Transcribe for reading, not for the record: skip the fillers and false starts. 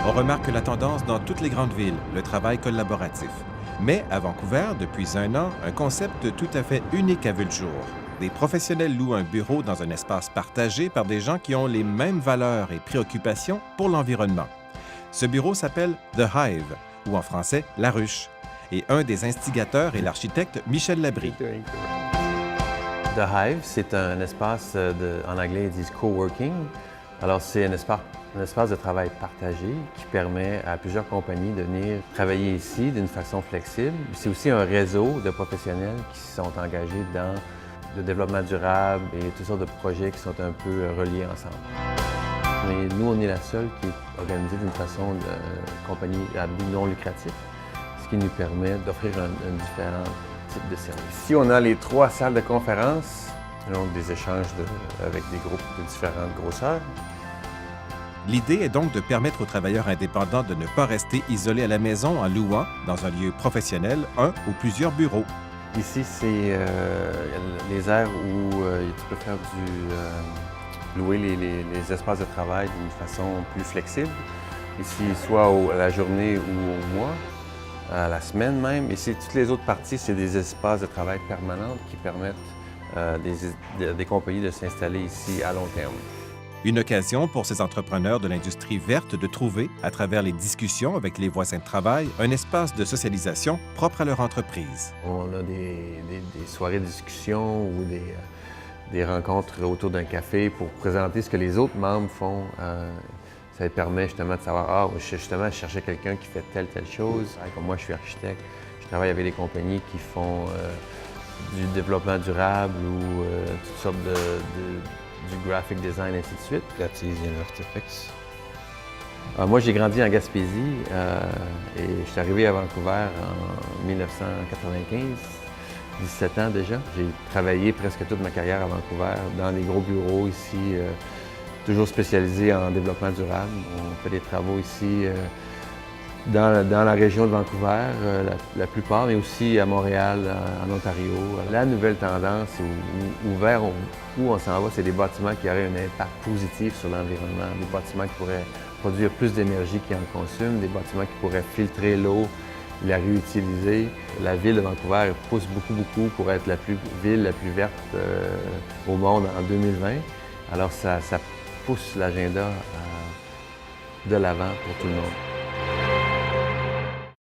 On remarque la tendance dans toutes les grandes villes, le travail collaboratif. Mais à Vancouver, depuis un an, un concept tout à fait unique a vu le jour. Des professionnels louent un bureau dans un espace partagé par des gens qui ont les mêmes valeurs et préoccupations pour l'environnement. Ce bureau s'appelle The Hive, ou en français, La Ruche. Et un des instigateurs est l'architecte Michel Labrie. The Hive, c'est un espace, en anglais ils disent coworking. Alors c'est un espace de travail partagé qui permet à plusieurs compagnies de venir travailler ici d'une façon flexible. C'est aussi un réseau de professionnels qui sont engagés dans le développement durable et toutes sortes de projets qui sont un peu reliés ensemble. Mais nous, on est la seule qui est organisée d'une façon de compagnie à but non lucratif, ce qui nous permet d'offrir un différent type de service. Ici, on a les 3 salles de conférence, donc des échanges avec des groupes de différentes grosseurs. L'idée est donc de permettre aux travailleurs indépendants de ne pas rester isolés à la maison en louant, dans un lieu professionnel, un ou plusieurs bureaux. Ici, c'est les aires où tu peux faire louer les espaces de travail d'une façon plus flexible. Ici, soit à la journée ou au mois, à la semaine même. Ici, toutes les autres parties, c'est des espaces de travail permanents qui permettent des compagnies de s'installer ici à long terme. Une occasion pour ces entrepreneurs de l'industrie verte de trouver, à travers les discussions avec les voisins de travail, un espace de socialisation propre à leur entreprise. On a des soirées de discussion ou des rencontres autour d'un café pour présenter ce que les autres membres font. Ça permet justement de savoir, justement, je cherchais quelqu'un qui fait telle chose. Comme moi, je suis architecte, je travaille avec des compagnies qui font du développement durable ou toutes sortes du graphic design, ainsi de suite. That's easy enough to fix. Moi, j'ai grandi en Gaspésie et je suis arrivé à Vancouver en 1995, 17 ans déjà. J'ai travaillé presque toute ma carrière à Vancouver, dans des gros bureaux ici, toujours spécialisés en développement durable. On fait des travaux ici dans la région de Vancouver, la plupart, mais aussi à Montréal, en Ontario. La nouvelle tendance, vers où on s'en va, c'est des bâtiments qui auraient un impact positif sur l'environnement, des bâtiments qui pourraient produire plus d'énergie qu'ils en consomment, des bâtiments qui pourraient filtrer l'eau, la réutiliser. La ville de Vancouver pousse beaucoup pour être la ville la plus verte au monde en 2020. Alors ça pousse l'agenda de l'avant pour tout le monde.